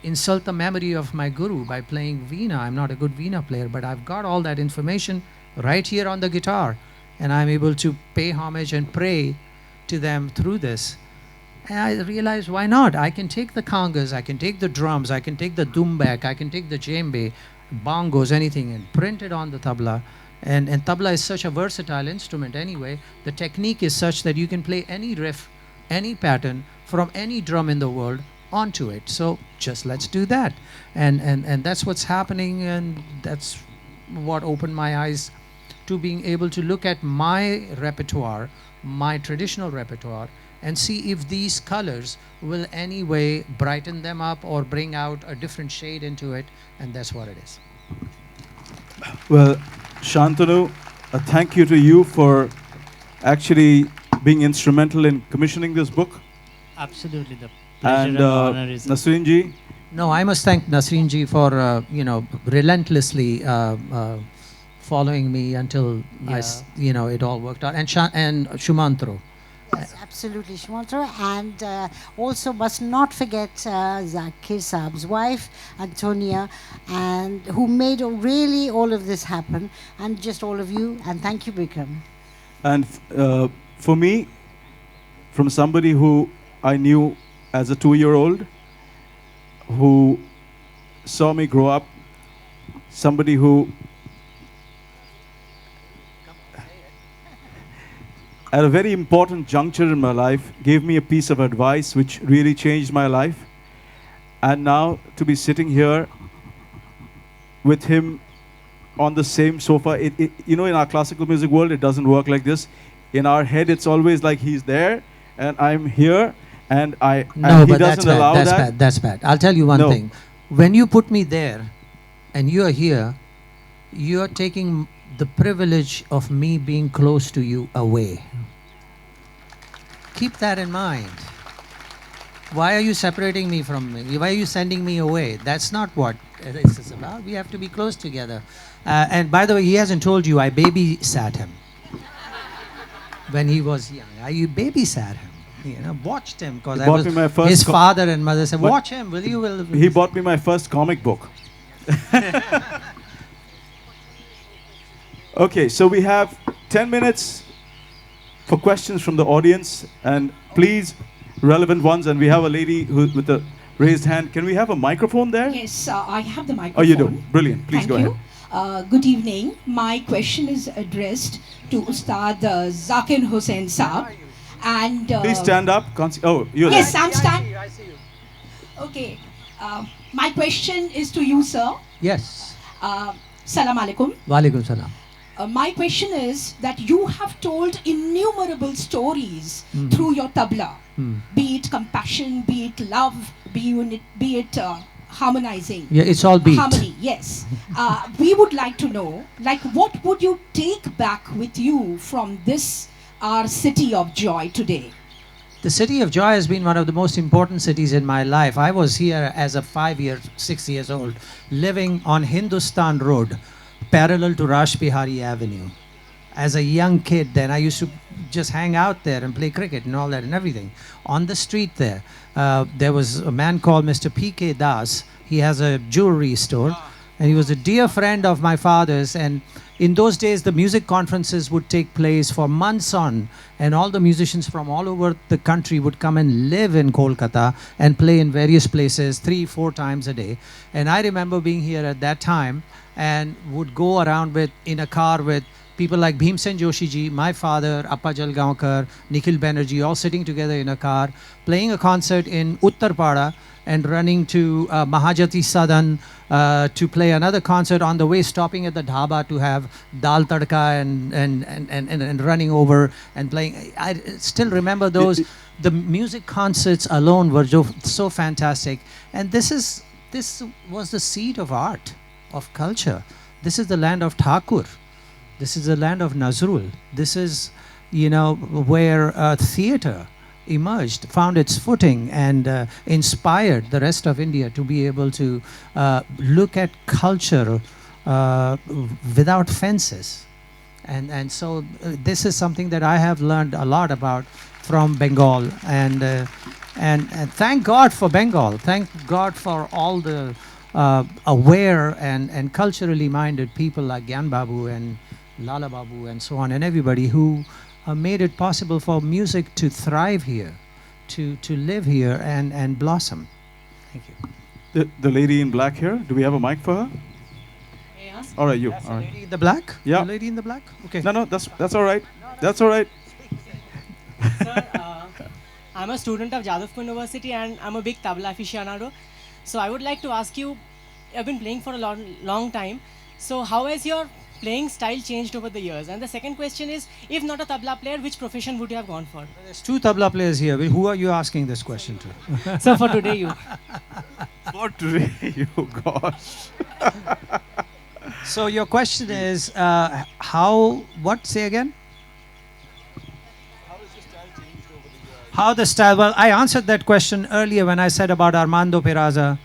insult the memory of my guru by playing Veena. I'm not a good Veena player, but I've got all that information right here on the guitar. And I'm able to pay homage and pray to them through this. And I realized, why not? I can take the congas, I can take the drums, I can take the dumbek, I can take the djembe, bongos, anything, and print it on the tabla. And tabla is such a versatile instrument anyway. The technique is such that you can play any riff, any pattern from any drum in the world onto it. So just let's do that. And that's what's happening, and that's what opened my eyes to being able to look at my repertoire, my traditional repertoire, and see if these colors will anyway brighten them up or bring out a different shade into it, and that's what it is. Well, Shantanu, a thank you to you for actually being instrumental in commissioning this book. Absolutely, the pleasure And and honor is. Nasreen ji, No, I must thank Nasreen ji for relentlessly following me until it all worked out, and Shumantro. Yes, absolutely, Shmantro. And also must not forget Zakir Saab's wife, Antonia, and who made really all of this happen, and just all of you. And thank you, Bickram. and for me, from somebody who I knew as a 2-year-old, who saw me grow up, somebody who at a very important juncture in my life gave me a piece of advice which really changed my life. And now to be sitting here with him on the same sofa, in our classical music world, it doesn't work like this. In our head, it's always like he's there and I'm here, and he doesn't allow that. That's bad. I'll tell you one thing. When you put me there and you're here, you're taking the privilege of me being close to you away. Keep that in mind. Why are you separating me from me? Why are you sending me away? That's not what this is about. We have to be close together. And by the way, he hasn't told you I babysat him when he was young. I babysat him. Watched him because his father and mother said, "Watch him, will you?" He bought me my first comic book. Okay, so we have 10 minutes for questions from the audience, and please, relevant ones. And we have a lady with a raised hand. Can we have a microphone there? Yes, I have the microphone. Oh, you do? Brilliant. Please go ahead. Good evening. My question is addressed to Ustad Zakir Hussain Saab. And please stand up. You're yes, there. I'm standing. I see you. Okay. My question is to you, sir. Yes. Salam alaikum. Walaikum salam. My question is that you have told innumerable stories through your tabla, be it compassion, be it love, be it harmonizing. Yeah, it's all beat. Harmony, yes. We would like to know, what would you take back with you from this, our city of joy today? The city of joy has been one of the most important cities in my life. I was here as a 6 years old, living on Hindustan Road, parallel to Rashbihari Avenue. As a young kid then, I used to just hang out there and play cricket and all that and everything. On the street there, there was a man called Mr. P.K. Das. He has a jewelry store, and he was a dear friend of my father's. And in those days, the music conferences would take place for months on, and all the musicians from all over the country would come and live in Kolkata and play in various places 3-4 times a day. And I remember being here at that time and would go around in a car with people like Bhimsen Joshi ji, my father, Appa Jalgaonkar, Nikhil Banerjee, all sitting together in a car, playing a concert in Uttarpada and running to Mahajati Sadan to play another concert, on the way stopping at the dhaba to have dal tadka and running over and playing. I still remember those. The music concerts alone were so fantastic. And this was the seat of art, of culture. This is the land of Thakur. This is the land of Nazrul. This is, where theater emerged, found its footing, and inspired the rest of India to be able to look at culture without fences. And so this is something that I have learned a lot about from Bengal, and thank God for Bengal. Thank God for all the aware and culturally minded people like Gyan Babu and Lala Babu and so on, and everybody who made it possible for music to thrive here, to live here and blossom. Thank you. The lady in black here, do we have a mic for her? Yes. All right, you. That's All the right. lady in the black? Yeah. The lady in the black? Okay. No, that's all right. That's all right. Sir, I'm a student of Jadavpur University and I'm a big tabla aficionado. So I would like to ask you, I've been playing for a long time. So how has your playing style changed over the years? And the second question is, if not a tabla player, which profession would you have gone for? There's two tabla players here. Who are you asking this question to? So for today, you. For today, you, gosh. So your question is, say again? How the style, well, I answered that question earlier when I said about Armando Peraza.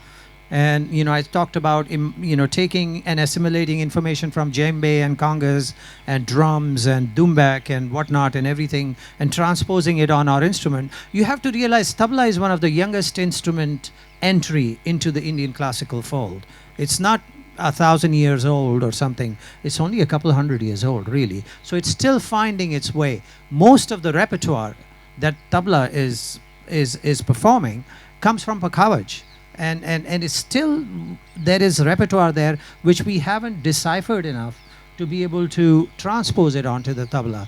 And, I talked about, taking and assimilating information from djembe and congas and drums and dumbak and whatnot and everything and transposing it on our instrument. You have to realize tabla is one of the youngest instrument entry into the Indian classical fold. It's not 1,000 years old or something. It's only a couple hundred years old, really. So it's still finding its way. Most of the repertoire that tabla is performing comes from Pakhavaj. And it's still, there is repertoire there which we haven't deciphered enough to be able to transpose it onto the tabla.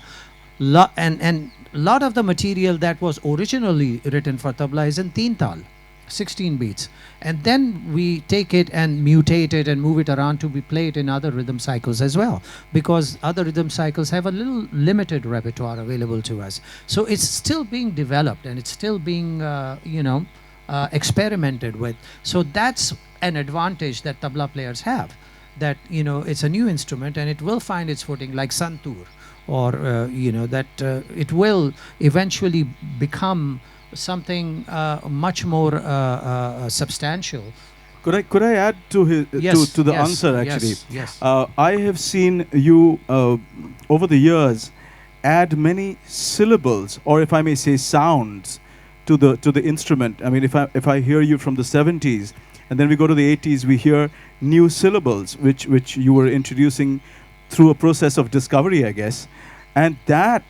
And a lot of the material that was originally written for tabla is in teen tal, 16 beats. And then we take it and mutate it and move it around to be played in other rhythm cycles as well, because other rhythm cycles have a little limited repertoire available to us. So it's still being developed and it's still being, experimented with. So that's an advantage that tabla players have, that it's a new instrument and it will find its footing like santur, or it will eventually become something much more substantial. Could I add to his Yes, to the yes, answer actually? yes. I have seen you over the years add many syllables, or if I may say sounds, to the instrument. I mean, if I hear you from the 70s, and then we go to the 80s, we hear new syllables, which you were introducing through a process of discovery, I guess. And that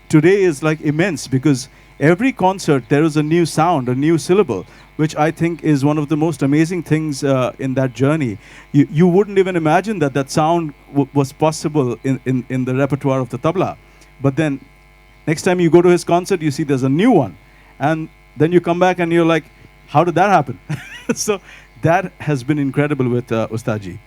today is like immense, because every concert there is a new sound, a new syllable, which I think is one of the most amazing things in that journey. You wouldn't even imagine that sound was possible in the repertoire of the tabla. But then next time you go to his concert, you see there's a new one. And then you come back and you're like, how did that happen? So that has been incredible with Ustadji.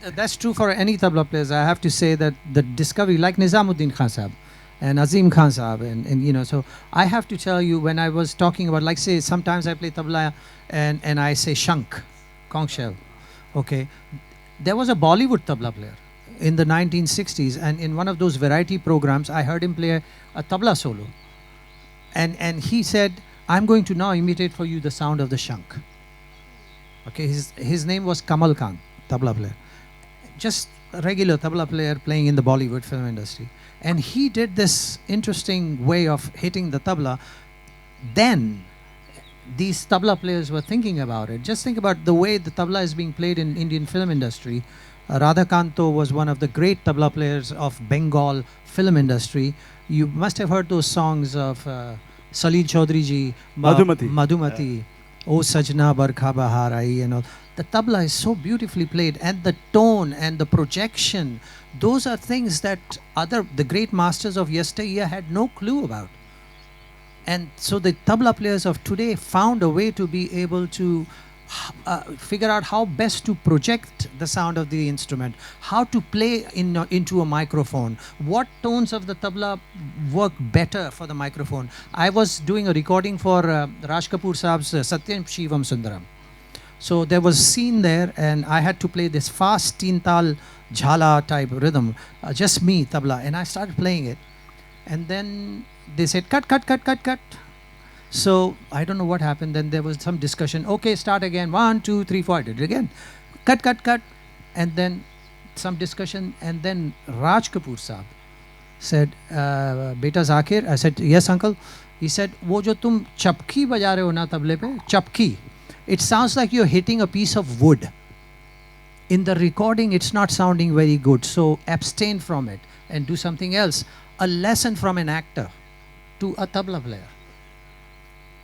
That's true for any tabla players. I have to say that the discovery, like Nizamuddin Khan Sahab and Azim Khan Sahab, and so I have to tell you, when I was talking about, like, say, sometimes I play tabla and I say shank, conch shell, okay. There was a Bollywood tabla player in the 1960s, and in one of those variety programs, I heard him play a tabla solo. And he said, I'm going to now imitate for you the sound of the shank. Okay, his name was Kamal Khan, tabla player. Just a regular tabla player playing in the Bollywood film industry. And he did this interesting way of hitting the tabla. Then these tabla players were thinking about it. Just think about the way the tabla is being played in Indian film industry. Radhakanto was one of the great tabla players of Bengal film industry. You must have heard those songs of Salil Chaudhuri ji, Madhumati, O Sajna Barkha Bahar Aayi, and all. The tabla is so beautifully played, and the tone and the projection, those are things that the great masters of yesteryear had no clue about. And so the tabla players of today found a way to be able to figure out how best to project the sound of the instrument, how to play into a microphone, what tones of the tabla work better for the microphone. I was doing a recording for Raj Kapoor Saab's Satyam Shivam Sundaram. So there was a scene there, and I had to play this fast teen tal jhala type rhythm, just me, tabla. And I started playing it. And then they said, cut, cut, cut, cut, cut. So I don't know what happened. Then there was some discussion. Okay, start again. 1, 2, 3, 4. I did it again. Cut, cut, cut. And then some discussion. And then Raj Kapoor Saab said, Beta Zakir. I said, yes, uncle. He said, wo jo tum chapki baja rahe ho na table pe, chapki. It sounds like you're hitting a piece of wood. In the recording, it's not sounding very good. So abstain from it and do something else. A lesson from an actor to a tabla player.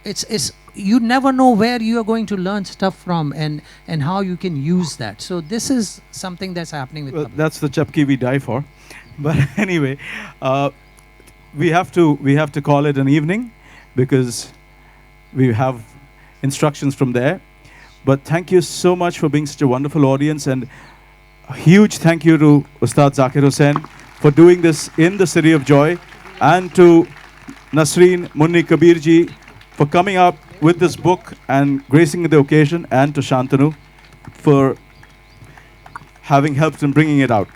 It's you never know where you are going to learn stuff from and how you can use that. So this is something that's happening with tabla. That's the chapki we die for. But anyway, we have to call it an evening because we have instructions from there. But thank you so much for being such a wonderful audience, and a huge thank you to Ustad Zakir Hussain for doing this in the City of Joy, and to Nasreen, Munni, Kabir ji for coming up with this book and gracing the occasion, and to Shantanu for having helped in bringing it out.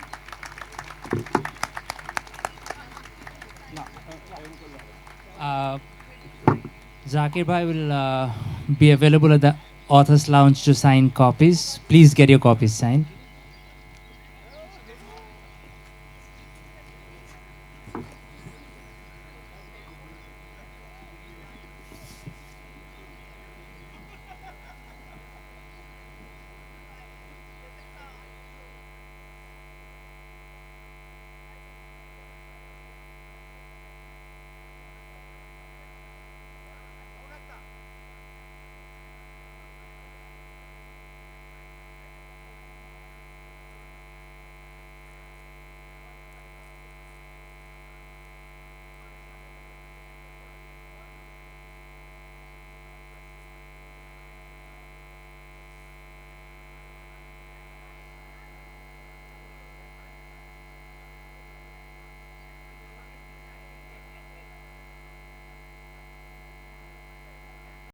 Zakir bhai will be available at the Authors Lounge to sign copies. Please get your copies signed.